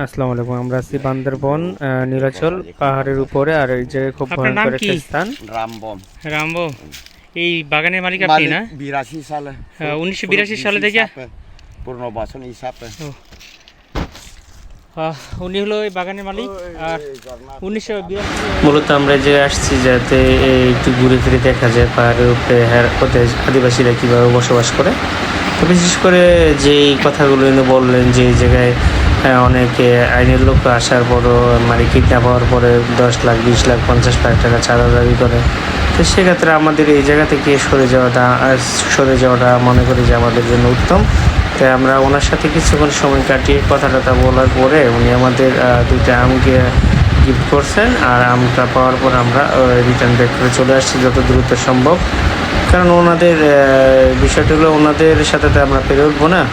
আসসালামু আলাইকুম। আমরা আছি বান্দরবন নীলাচল পাহাড়ের উপরে, আর এই জায়গায় খুব আপনার নাম ভয়ঙ্কর কি? একটা স্থান। রামবম রামবো। এই বাগানের মালিক আপনি মালিক না? 82 সালে 1982 সালে থেকে পুনর্বাসন হিসাবে উনি হলো এই বাগানের মালিক। আর 1982 মূলত আমরা যে আসছি যাতে একটু ঘুরে ফিরে দেখা যায় পাহাড়ের উপরে ওদের আদিবাসীরা কীভাবে বসবাস করে। তো বিশেষ করে যেই কথাগুলো উনি বললেন যে এই জায়গায় অনেকে আইনের লোক আসার পরও মানে কিডন্যাপ হওয়ার পরে 10 লাখ 20 লাখ 50 লাখ টাকা চাঁদা দাবি করে। তো সেক্ষেত্রে আমাদের এই জায়গা থেকে সরে যাওয়াটা মনে করি যে আমাদের জন্য উত্তম। তাই আমরা ওনার সাথে কিছুক্ষণ সময় কাটিয়ে কথা টথা বলার পরে উনি আমাদের 2টা আমকে গিফট করছেন, আর আমটা পাওয়ার পর আমরা রিটার্ন ব্যাক করে চলে আসছি যত দ্রুত সম্ভব। কারণ ওনাদের বিষয়টা হলো ওনাদের সাথে তো আমরা পেরে উঠবো না,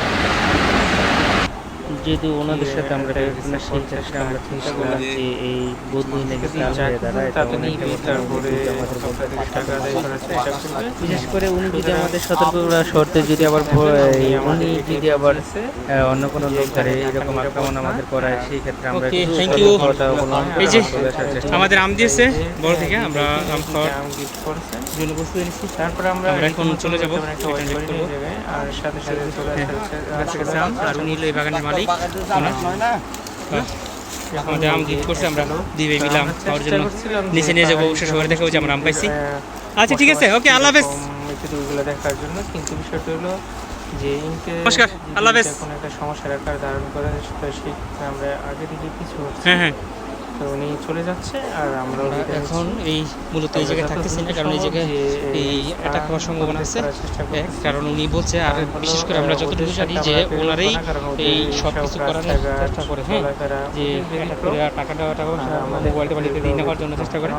যেহেতু ওনাদের সাথে আমরা সেই ক্ষেত্রে আমরা চিন্তা করলাম যে এই বদলি নাকি তাতে নিয়ে তারপরে বিশেষ করে উনি যদি আমাদের সতর্ক করার শর্তে যদি আবার উনি যদি আবার অন্য কোনো লোক ধরে এরকম আক্রমণ আমাদের করায়, সেই ক্ষেত্রে আমরা থ্যাংক ইউ। এই যে আমাদের আম দিয়েছে বড় থেকে, আমরা আম খাওয়ার জন্য প্রস্তুত নিচ্ছি। তারপরে আমরা এখন চলে যাবো আর সাথে সাথে চলে আম। আর উনি হলো এই বাগানের মালিক। আমাদের আম গিফট করছে, আমরা দিবে মিলাম খাওয়ার জন্য নিচে নিয়ে যাবো। অবশ্য সবাই দেখা হচ্ছে আমরা আম পাইছি। আচ্ছা ঠিক আছে, ওকে, আল্লাহ হাফেজ। এগুলো দেখার জন্য, কিন্তু বিষয়টা হলো যে নমস্কার, আল্লাহ হাফেজ। কোনো একটা সমস্যার আকার ধারণ করে, সেক্ষেত্রে আমরা আগে থেকে কিছু হ্যাঁ হ্যাঁ, তো উনি চলে যাচ্ছে আর আমরা এখন এই মূলত এই জায়গায় থাকতেছি না, কারণ এই জায়গায় এই অ্যাটাক হওয়ার সম্ভাবনা আছে। কারণ উনি বলছে, আর বিশেষ করে আমরা যতটুকু জানি যে ওনারাই এই সব কিছু করার চেষ্টা করে। হ্যাঁ, যে অ্যাটাক করে টাকাটা মোবাইলটা বাড়িতে দিয়ে নেওয়ার জন্য চেষ্টা করে।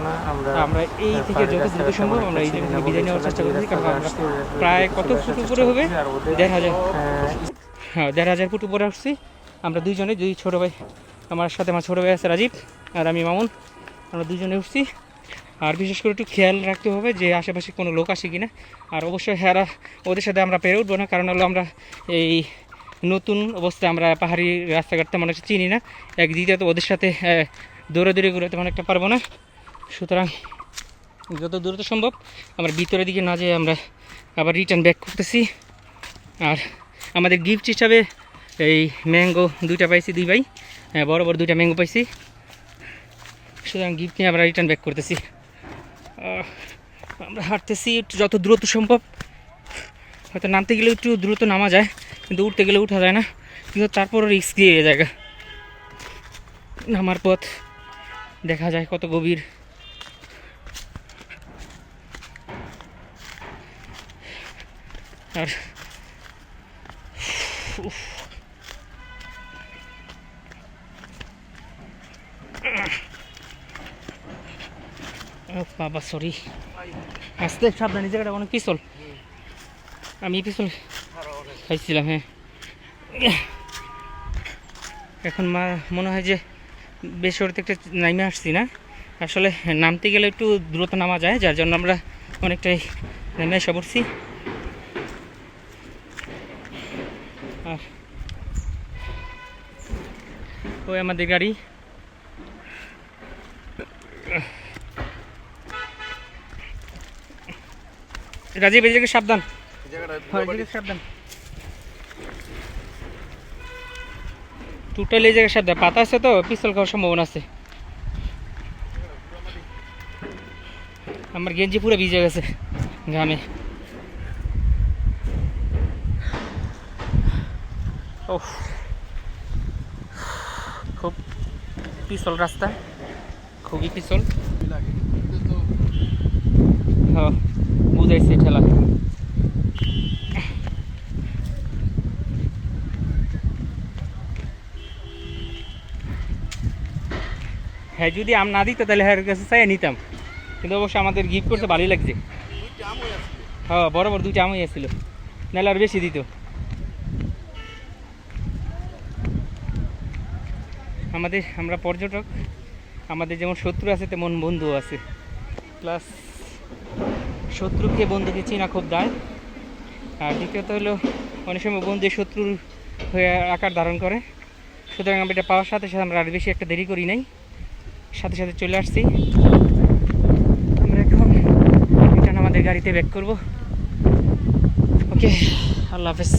আমরা এই থেকে যত দ্রুত সম্ভব আমরা এই জায়গা থেকে বিদায় নেওয়ার চেষ্টা করছি। কারণ আমরা প্রায় কত ফুট উপরে হবে, 1,500, হ্যাঁ 1,500 ফুট উপরে আসছি আমরা দুইজনে। দুই ছোটো ভাই, আমার সাথে আমার ছোটো ভাই আছে রাজীব, আর আমি মামুন, আমরা দুজনে উঠছি। আর বিশেষ করে একটু খেয়াল রাখতে হবে যে আশেপাশে কোনো লোক আসে কি না। আর অবশ্যই হ্যাঁ, ওদের সাথে আমরা পেরে উঠবো না, কারণ হলো আমরা এই নতুন অবস্থায় আমরা পাহাড়ি রাস্তাঘাট তেমন একটা চিনি না। দ্বিতীয়ত ওদের সাথে দৌড়াদৌড়ি করে তেমন একটা পারবো না। সুতরাং যত দ্রুত সম্ভব আমরা ভিতরের দিকে না যেয়ে আমরা আবার রিটার্ন ব্যাক করতেছি। আর আমাদের গিফট হিসাবে এই ম্যাঙ্গো 2টা পাইছি, 2 ভাই, হ্যাঁ বড় বড় 2টা ম্যাঙ্গো পাইছি। সুতরাং গিফট নিয়ে আমরা রিটার্ন ব্যাক করতেছি। আমরা হাঁটতেছি যত দ্রুত সম্ভব। হয়তো নামতে গেলে একটু দ্রুত নামা যায়, কিন্তু উঠতে গেলে উঠা যায় না। কিন্তু তারপরও রিস্ক দিয়ে এই জায়গা নামার পথ দেখা যায় কত গভীর। আর বাবা সরি, আসতে সাবধানে, জায়গাটা অনেক পিছল। আমি পিছল খাইছিলাম। হ্যাঁ, এখন মনে হয় যে বেসরতে একটা নামে আসছি না। আসলে নামতে গেলে একটু দ্রুত নামা যায়, যার জন্য আমরা অনেকটাই নেমে এসে পড়ছি। আর ওই আমাদের গাড়ি। রাজীব, এই জায়গায় সাবধান, সাবধান, টোটাল এই জায়গায় সাবধান। পাতা আছে তো, পিস্তল খাওয়ার সম্ভাবনা আছে। আমার গেঞ্জি পুরো ভিজে গেছে ঘামে। ও খুব পিছল রাস্তা, খুবই পিছল। হ্যাঁ বুঝাইছি ঠেলা। হ্যাঁ, যদি আম না দিত তাহলে হ্যাঁ কাছে চাই নিতাম, কিন্তু অবশ্য আমাদের গিফট করতে ভালোই লাগছে। হ্যাঁ বড় বড় 2টা আমই আসছিল, নাহলে আর বেশি দিত। আমরা পর্যটক, আমাদের যেমন শত্রু আছে তেমন বন্ধু আছে। প্লাস শত্রুকে বন্ধুকে চেনা খুব দায়। আর দ্বিতীয়ত হলো অনেক সময় বন্ধু শত্রুর হয়ে আকার ধারণ করে। সুতরাং আমি এটা পাওয়ার সাথে সাথে আমরা আর বেশি একটা দেরি করি নাই, সাথে সাথে চলে আসছি। আমরা এখন রিটার্ন আমাদের গাড়িতে ব্যাক করব। ওকে, আল্লাহ হাফেজ।